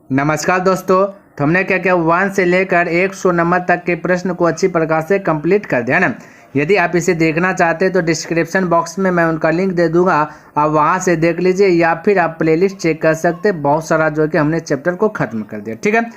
नमस्कार दोस्तों। तो हमने क्या किया 1 से लेकर 100 नंबर तक के प्रश्न को अच्छी प्रकार से कंप्लीट कर दिया ना। यदि आप इसे देखना चाहते हैं तो डिस्क्रिप्शन बॉक्स में मैं उनका लिंक दे दूंगा, आप वहां से देख लीजिए या फिर आप प्लेलिस्ट चेक कर सकते हैं। बहुत सारा जो है कि हमने चैप्टर को खत्म कर दिया। ठीक है,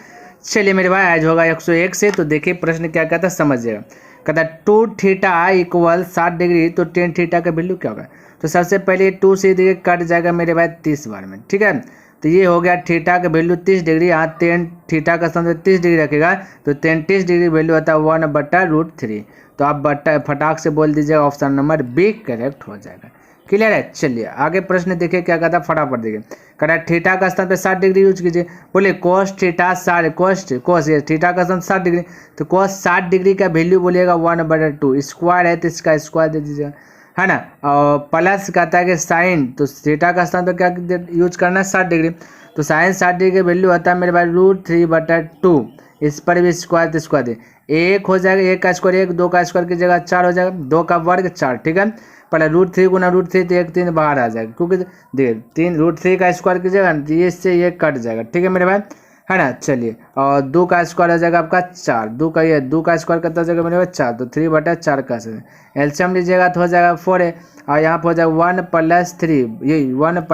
चलिए मेरे भाई आज होगा 101 से। तो देखिए प्रश्न क्या कहता है समझिएगा। कहता है 2 थीटा इक्वल 60 डिग्री, तो 10 थीटा का वैल्यू क्या होगा। तो सबसे पहले 2 से देखिए कट जाएगा मेरे भाई 30 बार में। ठीक है, तो ये हो गया थीटा का वैल्यू 30 डिग्री। यहाँ 10 थीटा का समय 30 डिग्री रखेगा तो 33 डिग्री वैल्यू आता है 1/√3। तो आप बट्टा फटाक से बोल दीजिएगा ऑप्शन नंबर बी करेक्ट हो जाएगा। क्लियर है। चलिए आगे प्रश्न देखिए क्या कहता है, फटाफट देखिए। कह रहा है थीटा का स्थान पे 60 डिग्री यूज कीजिए। बोले कोस थीटा 60 कोस ये थीटा का स्थान 60 डिग्री, तो कोस 60 डिग्री का वैल्यू बोलिएगा 1/2। स्क्वायर है तो इसका स्क्वायर दे दीजिएगा, है ना। और प्लस कहता है कि साइन, तो थीटा का स्थान पे क्या यूज करना है 60 डिग्री, तो साइन 60 डिग्री का वैल्यू आता है मेरे पास √3/2। इस पर भी स्क्वायर तो स्क्वायर दे, एक हो जाएगा, एक का स्क्वायर 1, 2 का स्क्वायर की जगह 4 हो जाएगा, 2 का वर्ग 4। ठीक है, पहले √3 गुना √3 तो 1 3 बाहर आ जाएगा, क्योंकि देखिए 3 √3 का स्क्वायर की जगह ये से ये कट जाएगा। ठीक है मेरे भाई, है ना। चलिए और 2 का स्क्वायर हो जाएगा आपका 4, 2 का स्क्वायर कितना हो जाएगा मेरे पास 4, तो 3/4 का एलसीएम लीजिएगा तो हो जाएगा 4 है। और यहाँ पर हो जाएगा 1 + 3, यही 1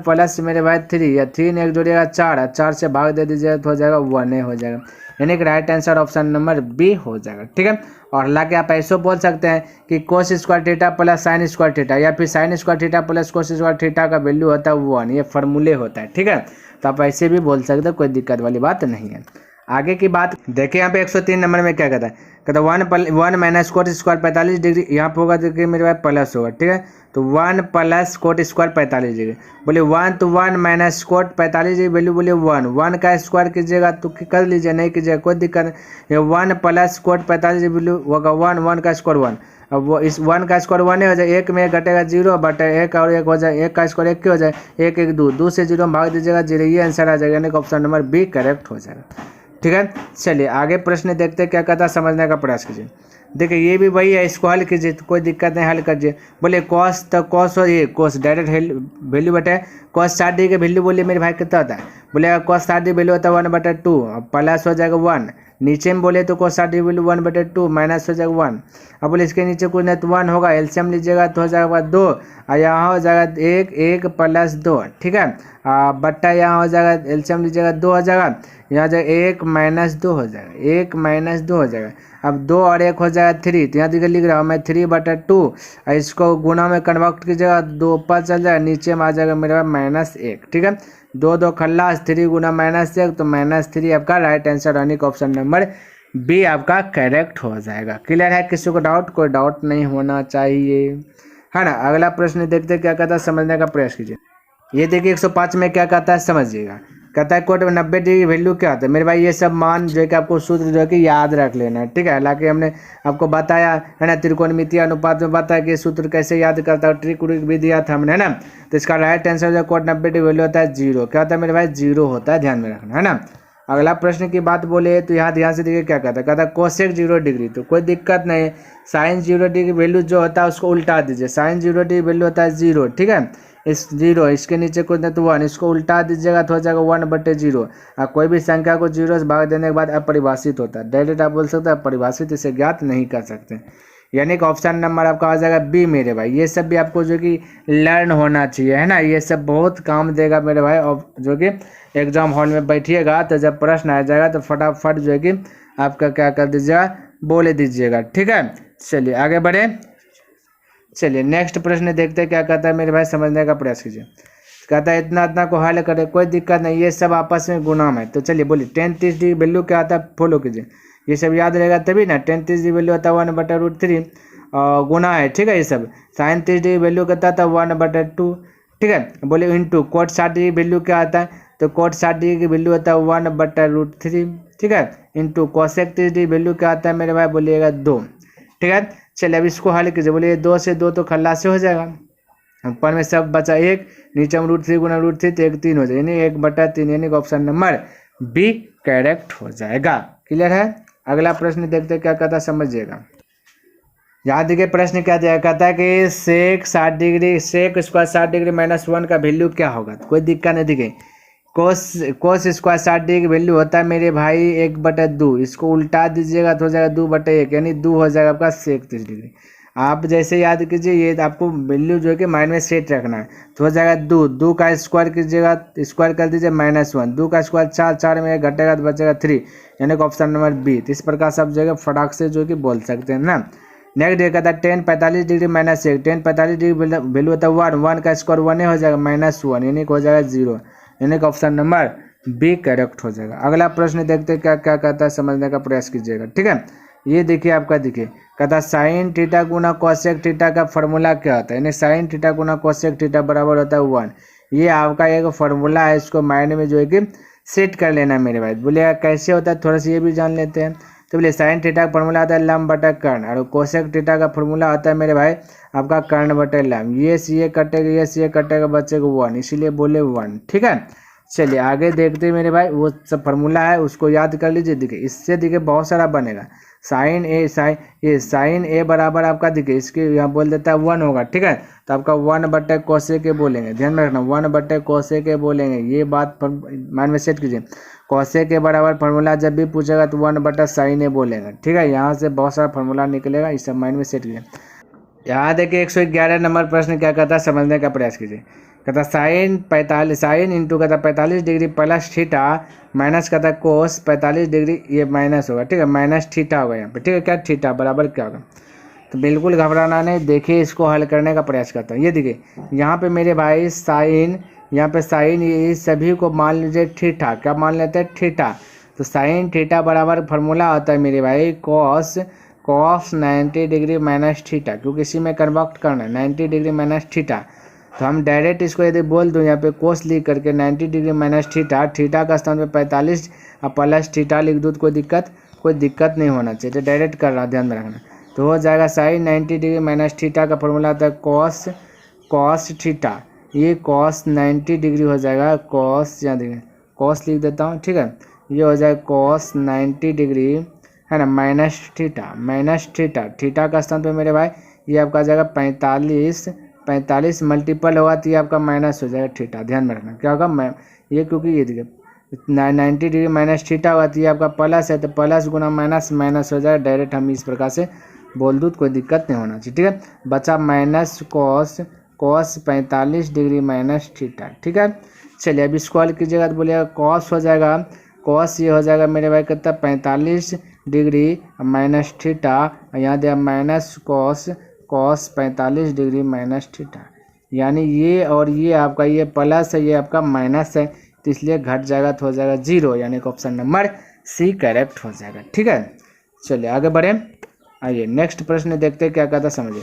प्लस मेरे भाई 3, या 3 एक जोड़िएगा 4 है, 4 से भाग दे दीजिएगा तो हो जाएगा 1 हो जाएगा, यानी कि right answer option number B हो जाएगा। ठीक है, और हालांकि आप ऐसे बोल सकते हैं कि कोस square theta plus sine square theta, या फिर sine square theta plus cos square theta का वैल्यू होता है 1, ये फार्मूले होता है। ठीक है, तो आप ऐसे भी बोल सकते हैं, कोई दिक्कत वाली बात नहीं है। आगे की बात देखिए, यहाँ पे 103 नंबर में क्या कहता है, कहता है 1 - कोट स्क्वायर 45 डिग्री, यहाँ पे होगा देखिए मेरे पास प्लस होगा। ठीक है, तो 1 + कोट स्क्वायर 45 डिग्री, बोले 1 तो 1 - कोट 45 डिग्री वैल्यू बोले 1 का स्क्वायर कीजिएगा तो कर लीजिए, नहीं कीजिएगा कोई दिक्कत नहीं। 1 + कोट 45 डिग्री वैल्यू होगा 1 का स्क्वायर 1। अब वो इस 1 का स्क्वायर 1 हो जाए, 1 में घटेगा 0 बटे 1 और 1 हो जाए, 1 का स्क्वायर 1 हो जाए, 1 1 2, 2 से 0 में भाग दीजिएगा 0, ये आंसर आ जाएगा, यानी कि ऑप्शन नंबर बी करेक्ट हो जाएगा। ठीक है, चलिए आगे प्रश्न देखते हैं क्या कहता है, समझने का प्रयास कीजिए। देखिए ये भी वही है, इसको हल कीजिए तो कोई दिक्कत नहीं, हल कीजिए। बोले कॉस, तो कॉस और ये कॉस डायरेक्ट वैल्यू बटे कॉस 60 डिग्री का वैल्यू बोलिए मेरे भाई कितना होता है, बोले कॉस 60 डिग्री वैल्यू होता है 1/2, अब प्लस हो जाएगा 1, नीचे में बोले तो कॉस 60 डिग्री वैल्यू 1/2 माइनस हो जाएगा 1। अब बोले इसके नीचे कुछ नहीं तो 1 होगा, एलसीएम लीजिएगा तो हो जाएगा 2, और यहाँ हो जाएगा 1 1 + 2। ठीक है, बट्टा यहाँ हो जाएगा, एलसीएम लीजिएगा 2 हो जाएगा, यहाँ जाएगा 1 - 2 हो जाएगा, 1 - 2 हो जाएगा। अब 2 और 1 हो जाएगा 3, तो यहाँ देखिए लिख रहा हूँ मैं 3/2, और इसको गुना में कन्वर्ट कीजिएगा 2 ऊपर चल जाएगा, नीचे में आ जाएगा मेरा -1। ठीक है, 2 2 खल्लास, 3 गुना -1 तो -3 आपका राइट आंसर, यानी कि ऑप्शन नंबर बी आपका करेक्ट हो जाएगा। क्लियर है, किसी को डाउट, कोई डाउट नहीं होना चाहिए, है ना। अगला प्रश्न देखते क्या कहता है, समझने का प्रयास कीजिए। ये देखिए 105 में क्या कहता है समझिएगा। कहता है कोट में 90 डिग्री वैल्यू क्या होता है मेरे भाई, ये सब मान जो है कि आपको सूत्र जो है कि याद रख लेना है। ठीक है, हालांकि हमने आपको बताया है ना, त्रिकोणमितीय अनुपात में बताया कि सूत्र कैसे याद करता है, ट्रिक उरिक भी दिया था हमने, है ना। तो इसका राइट आंसर जो कोट 90 डिग्री वैल्यू होता है 0, क्या होता है मेरे भाई 0 होता है, ध्यान में रखना, है ना। अगला प्रश्न की बात बोले तो यहाँ ध्यान से देखिए क्या कहता है कोसेक 0 डिग्री, तो कोई दिक्कत नहीं, साइन 0 डिग्री वैल्यू जो होता है उसको उल्टा दीजिए, साइन 0 डिग्री वैल्यू होता है 0। ठीक है, इस 0 इसके नीचे कुछ नहीं तो 1, इसको उल्टा दीजिएगा तो हो जाएगा 1/0। कोई भी संख्या को 0 से भाग देने के बाद अपरिभाषित होता है, डायरेक्ट आप बोल सकते हैं अपरिभाषित, इसे ज्ञात नहीं कर सकते, यानी कि ऑप्शन नंबर आपका आ जाएगा बी मेरे भाई। ये सब भी आपको जो कि लर्न होना चाहिए, है ना, ये सब बहुत काम देगा मेरे भाई, और जो कि एग्जाम हॉल में बैठिएगा तो जब प्रश्न आ जाएगा तो फटाफट जो है कि आपका क्या कर दीजिएगा, बोले दीजिएगा। ठीक है, चलिए आगे बढ़े। चलिए नेक्स्ट प्रश्न देखते हैं क्या कहता है मेरे भाई, समझने का प्रयास कीजिए। कहता है इतना इतना को हल करे, कोई दिक्कत नहीं, ये सब आपस में गुणाम है। तो चलिए बोलिए 10 30 डिग्री वैल्यू क्या आता है, फॉलो कीजिए, ये सब याद रहेगा तभी ना। 10 30 डिग्री वैल्यू होता है 1/√3 गुना है। ठीक है, ये सब साइन 30 डिग्री वैल्यू कहता था 1/2। ठीक है, बोले इंटू कोट 60 डिग्री वैल्यू क्या आता है, तो कोट 60 डिग्री की वैल्यू होता है 1/√3। ठीक है, इंटू कोसेक 30 डिग्री वैल्यू क्या आता है मेरे भाई, बोलिएगा 2। ठीक है, चलिए अब इसको हल कीजिए, बोलिए 2 से 2 तो खल्ला से हो जाएगा, ऊपर में सब बचा 1, नीचे में √3 गुना √3 तो 1 3 हो जाएगा, यानी 1/3, यानी कि ऑप्शन नंबर बी करेक्ट हो जाएगा। क्लियर है। अगला प्रश्न देखते क्या कहता है समझिएगा। यहाँ देखिए प्रश्न क्या दिया, कहता है कि सेक 60 डिग्री, सेक स्क्वायर 60 डिग्री -1 का वैल्यू क्या होगा, तो कोई दिक्कत नहीं। देखिए कोस स्क्वायर 60 की वैल्यू होता है मेरे भाई 1/2। इसको उल्टा दीजिएगा तो हो जाएगा 2/1, यानी 2 हो जाएगा आपका 31 डिग्री। आप जैसे याद कीजिए, ये आपको वैल्यू जो है कि माइंड में सेट रखना है। तो हो जाएगा 2 का स्क्वायर कीजिएगा, स्क्वायर कर दीजिए -1, 2 का स्क्वायर 4, 4 में घटेगा तो बचेगा 3, यानी कि ऑप्शन नंबर बी। तो इस प्रकार से आप जो है फटाक से जो कि बोल सकते हैं ना। नेक्स्ट देखा था 10 45 डिग्री -1, 10 45 डिग्री वैल्यू होता है 1, 1 का स्क्वायर 1 हो जाएगा -1, यानी कि हो जाएगा 0, यानी कि ऑप्शन नंबर बी करेक्ट हो जाएगा। अगला प्रश्न देखते हैं क्या क्या कहता है, समझने का प्रयास कीजिएगा। ठीक है, ये देखिए आपका, देखिए कहता है साइन थीटा गुना कोसेक थीटा का फॉर्मूला क्या होता है, यानी साइन थीटा गुना कोसेक थीटा बराबर होता है 1। ये आपका एक फॉर्मूला है, इसको माइंड में जो है कि सेट कर लेना मेरे भाई। बोलिएगा कैसे होता है, थोड़ा सा ये भी जान लेते हैं। तो बोलिए साइन थीटा का फॉर्मूला आता है लंब बटा कर्ण, और कोसेक थीटा का फॉर्मूला आता है मेरे भाई आपका कर्ण बटे लंब। ये से ये कटेगा, ये से ये कटेगा, बचेगा 1, इसीलिए बोले 1। ठीक है, चलिए आगे देखते हैं मेरे भाई। वो सब फार्मूला है उसको याद कर लीजिए। देखिए इससे देखिए बहुत सारा बनेगा। साइन ए बराबर आपका देखिए इसके यहाँ बोल देता है 1 होगा। ठीक है, तो आपका 1/कोसेक कोसे के बोलेंगे, ध्यान में रखना 1/कोसेक कोसे के बोलेंगे। ये बात माइंड में सेट कीजिए। कोसेक के बराबर फार्मूला जब भी पूछेगा तो 1/साइन ए बोलेंगे। ठीक है, यहाँ से बहुत सारा फार्मूला निकलेगा, इस सब माइंड में सेट कीजिए। यहाँ देखिए 111 नंबर प्रश्न क्या कहता है, समझने का प्रयास कीजिए। कहता साइन इंटू कहता 45 डिग्री प्लस थीटा माइनस कहता कोस 45 डिग्री, ये माइनस होगा। ठीक है, माइनस थीटा होगा यहाँ पे। ठीक है, क्या थीटा बराबर क्या होगा, तो बिल्कुल घबराना नहीं। देखिए इसको हल करने का प्रयास करता हूँ। ये देखिए यहाँ पे मेरे भाई साइन, यहाँ पे साइन, ये सभी को मान लीजिए थीटा, क्या मान लेते हैं थीटा। तो साइन थीटा बराबर फार्मूला होता है मेरे भाई कॉस 90 डिग्री माइनस थीटा, क्योंकि इसी में कन्वर्ट करना है 90 डिग्री माइनस थीटा। तो हम डायरेक्ट इसको यदि बोल दूँ यहाँ पे कोस लिख करके 90 डिग्री माइनस थीटा, थीटा का स्थान पे 45 और प्लस थीटा लिख दूँ, कोई दिक्कत नहीं होना चाहिए। तो डायरेक्ट कर रहा, ध्यान में रखना। तो हो जाएगा साइन 90 डिग्री माइनस थीटा का फॉर्मूला आता है कॉस थीटा, ये कॉस 90 डिग्री हो जाएगा कॉस, यहाँ देखिए कॉस लिख देता हूँ। ठीक है, ये हो जाएगा कॉस 90 डिग्री है ना माइनस थीटा, थीटा का स्थान पे मेरे भाई ये आपका आ जाएगा 45 मल्टीपल होगा तो ये आपका माइनस हो जाएगा थीटा। ध्यान में रखना क्या होगा, ये क्योंकि ये देखिए 90 डिग्री माइनस थीटा होगा तो ये आपका प्लस है, तो प्लस गुना माइनस हो जाएगा। डायरेक्ट हम इस प्रकार से बोल दूँ, कोई दिक्कत नहीं होना चाहिए। ठीक है, बचा minus cos 45 degree minus theta. ठीक है, चलिए अब इसको हल कीजिएगा तो बोलिएगा कॉस हो जाएगा, कॉस ये हो जाएगा मेरे भाई कितना 45 डिग्री माइनस थीटा, यहाँ दिया minus cos 45 degree minus theta, यानी ये और ये आपका ये प्लस है, ये आपका माइनस है, तो इसलिए घट जाएगा तो हो जाएगा 0, यानी कि ऑप्शन नंबर सी करेक्ट हो जाएगा। ठीक है, चलिए आगे बढ़े। आइए नेक्स्ट प्रश्न देखते हैं क्या कहता समझिए।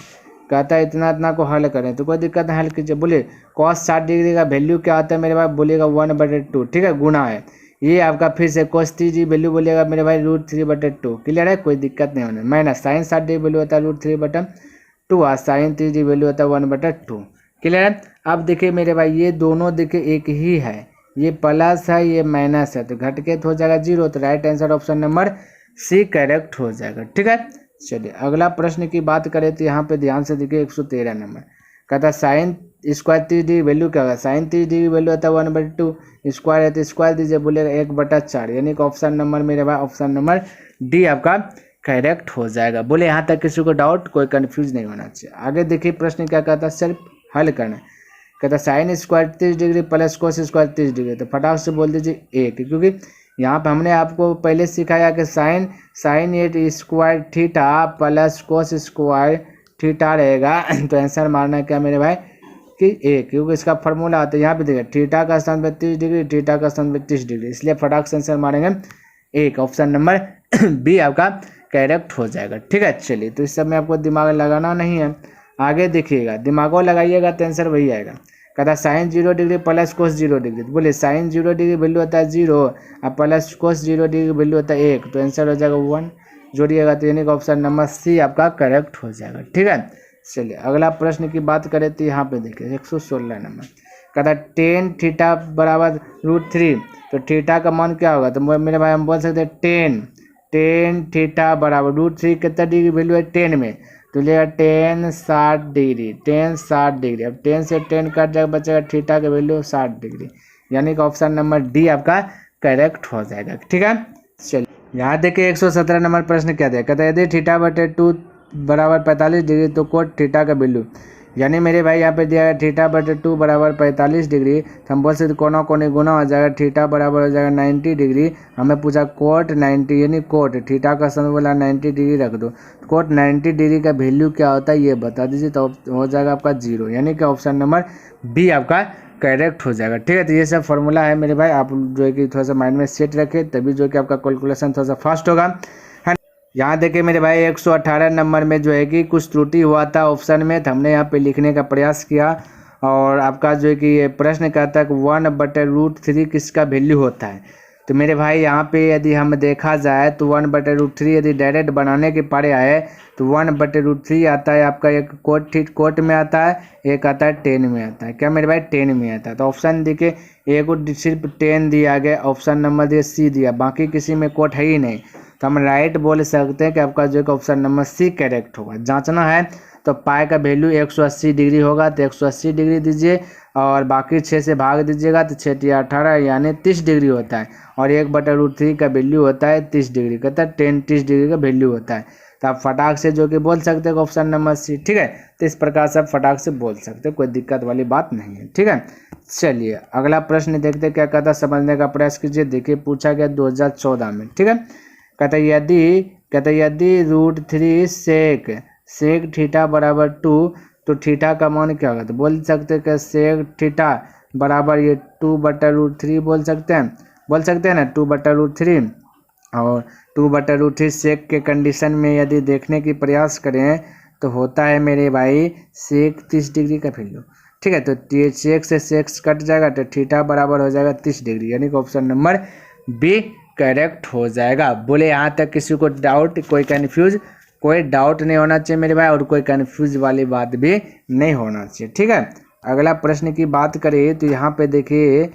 कहता है इतना को हल करें, तो कोई दिक्कत नहीं, हल कीजिए। बोलिए कॉस 60 डिग्री का वैल्यू क्या होता है मेरे भाई, बोलिएगा 1/2। ठीक है, गुना है ये आपका, फिर से cos 3 वैल्यू बोलिएगा मेरे भाई √3/2। क्लियर है, कोई दिक्कत नहीं होने। माइनस साइन 60 डिग्री वैल्यू होता है √3/2 और साइन 3 वैल्यू होता है 1/2। क्लियर है। अब देखिए मेरे भाई ये दोनों देखिए एक ही है, ये प्लस है ये माइनस है, तो घट के तो हो जाएगा 0, तो right answer option number C correct हो जाएगा। ठीक है, चलिए अगला प्रश्न की बात करें तो यहाँ पे ध्यान से देखिए 113 नंबर कहता है साइन स्क्वायर 3 डिग्री वैल्यू क्या होगा, साइन 3 डिग्री वैल्यू होता है 1/2, स्क्वायर है तो स्क्वायर दीजिए, बोलेगा 1/4, यानी कि ऑप्शन नंबर मेरे भाई ऑप्शन नंबर डी आपका करेक्ट हो जाएगा। बोले यहाँ तक किसी को डाउट, कोई कंफ्यूज नहीं होना चाहिए। आगे देखिए प्रश्न क्या कहता है, सिर्फ हल करना है। कहता है sine square 30 degree plus cos square 30 degree, तो फटाक से बोल दीजिए 1, क्योंकि यहाँ पे हमने आपको पहले सिखाया कि sine 8 square theta plus cos square theta रहेगा, तो आंसर मारना है क्या मेरे भाई कि 1, क्योंकि इसका फॉर्मूला आता है यहाँ पे देखिए थीटा का स्थान पे 30 डिग्री, थीटा का स्थान पे 30 डिग्री, इसलिए फटाक से आंसर मारेंगे 1, ऑप्शन नंबर बी आपका करेक्ट हो जाएगा। ठीक है, चलिए तो इस सब में आपको दिमाग लगाना नहीं है, आगे देखिएगा, दिमागों लगाइएगा तो आंसर वही आएगा। कहता sine 0 degree plus cos 0 degree, तो बोलिए साइन 0 डिग्री वैल्यू होता है 0 और प्लस कोस 0 डिग्री वैल्यू होता है 1, तो आंसर हो जाएगा 1, जोड़िएगा तो यानी कि ऑप्शन नंबर सी आपका करेक्ट हो जाएगा। ठीक है, चलिए अगला प्रश्न की बात करें तो यहाँ पे देखिए 116 नंबर कहता टेन थीटा बराबर √3, तो थीटा का मान क्या होगा, तो मेरे भाई हम बोल सकते हैं टेन थीटा बराबर √3 कितना डिग्री वैल्यू है 10 में, तो लेगा 10 60 डिग्री, 10 60 डिग्री। अब 10 से 10 कट जाएगा, बचेगा थीटा का वैल्यू 60 डिग्री, यानी कि ऑप्शन नंबर डी आपका करेक्ट हो जाएगा। ठीक है, चलिए यहाँ देखिए 117 नंबर प्रश्न क्या दिया, कहता है यदि θ/2 बराबर 45 डिग्री तो कोट थीटा का वैल्यू, यानी मेरे भाई यहाँ पे दिया है θ/2 बराबर 45 डिग्री, तो हम बोल सकते कोना कोने गुना हो जाएगा, थीटा बराबर हो जाएगा 90 डिग्री। हमें पूछा कोट 90 यानी कोट थीटा का समय बोला 90 डिग्री रख दो, कोट 90 डिग्री का वैल्यू क्या होता है ये बता दीजिए, तो हो जाएगा आपका 0, यानी कि ऑप्शन नंबर बी आपका करेक्ट हो जाएगा। ठीक है, तो ये सब फॉर्मूला है मेरे भाई, आप जो है कि थोड़ा सा माइंड में सेट रखें, तभी जो है कि आपका कैलकुलेशन थोड़ा सा फास्ट होगा। यहाँ देखिए मेरे भाई 118 नंबर में जो है कि कुछ त्रुटि हुआ था ऑप्शन में, तो हमने यहाँ पे लिखने का प्रयास किया, और आपका जो है कि ये प्रश्न कहता है कि 1/√3 किसका वैल्यू होता है। तो मेरे भाई यहाँ पे यदि हम देखा जाए तो 1/√3 यदि डायरेक्ट बनाने के पड़े आए तो 1/√3 आता है आपका, एक कोट में आता है, एक आता है 10 में आता है। क्या मेरे भाई 10 में आता है, तो ऑप्शन देखिए एक को सिर्फ 10 दिया गया, ऑप्शन नंबर दिया सी दिया, बाकी किसी में कोट है ही नहीं, तो हम राइट बोल सकते हैं कि आपका जो है ऑप्शन नंबर सी करेक्ट होगा। जांचना है तो पाई का वैल्यू 180 डिग्री होगा, तो 180 डिग्री दीजिए और बाकी 6 से भाग दीजिएगा, तो 6 × 18 यानी 30 डिग्री होता है, और 1/√3 का वैल्यू होता है 30 डिग्री, कहता है 30 डिग्री का वैल्यू होता है। तो आप फटाक से जो कि बोल सकते हैं ऑप्शन नंबर सी। ठीक है, तो इस प्रकार से आप फटाक से बोल सकते हैं, कोई दिक्कत वाली बात नहीं है। ठीक है, चलिए अगला प्रश्न देखते हैं क्या कहता है, समझने का प्रयास कीजिए। देखिए पूछा गया 2014 में। ठीक है, कहता है यदि √3 सेक थीटा बराबर 2 तो थीटा का मान क्या होगा, तो बोल सकते हैं कि सेक थीटा बराबर ये 2/√3 बोल सकते हैं ना, 2/√3, और 2/√3 सेक के कंडीशन में यदि देखने की प्रयास करें तो होता है मेरे भाई सेक 30 डिग्री का वैल्यू। ठीक है, तो सेक से सेक कट जाएगा तो थीटा बराबर हो जाएगा 30 डिग्री, यानी कि ऑप्शन नंबर बी करेक्ट हो जाएगा। बोले यहाँ तक किसी को डाउट, कोई डाउट नहीं होना चाहिए मेरे भाई, और कोई कन्फ्यूज वाली बात भी नहीं होना चाहिए। ठीक है, अगला प्रश्न की बात करें तो यहाँ पे देखिए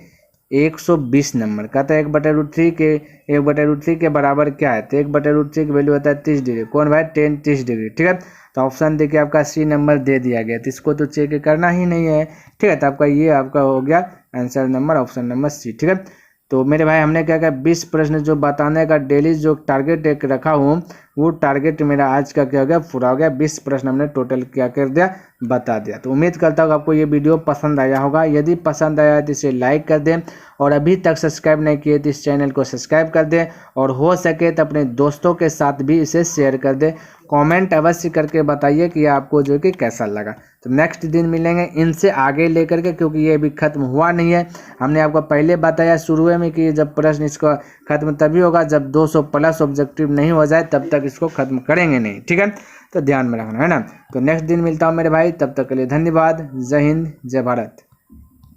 120 नंबर कहता है 1/√3 के बराबर क्या है, तो 1/√3 की वैल्यू होता है 30 डिग्री, कौन भाई 30 डिग्री। ठीक है, तो ऑप्शन देखिए आपका सी नंबर दे दिया गया, तो इसको तो चेक करना ही नहीं है। ठीक है, तो आपका ये आपका हो गया answer number option number C. ठीक है, तो मेरे भाई हमने क्या किया 20 प्रश्न जो बताने का डेली जो टारगेट एक रखा हूँ, वो टारगेट मेरा आज का क्या हो गया, पूरा हो गया। 20 प्रश्न हमने टोटल क्या कर दिया, बता दिया। तो उम्मीद करता हूँ आपको ये वीडियो पसंद आया होगा। यदि पसंद आया तो इसे लाइक कर दें, और अभी तक सब्सक्राइब नहीं किए तो इस चैनल को सब्सक्राइब कर दें, और हो सके तो अपने दोस्तों के साथ भी इसे शेयर कर दें। कमेंट अवश्य करके बताइए कि आपको जो कि कैसा लगा। तो नेक्स्ट दिन मिलेंगे इनसे आगे लेकर के, क्योंकि ये अभी खत्म हुआ नहीं है। हमने आपको पहले बताया शुरू में कि जब प्रश्न इसका खत्म तभी होगा जब 200 प्लस ऑब्जेक्टिव नहीं हो जाए, तब तक इसको खत्म करेंगे नहीं। ठीक है, तो ध्यान में रखना है ना। तो नेक्स्ट दिन मिलता हूँ मेरे भाई, तब तक के लिए धन्यवाद। जय हिंद, जय भारत।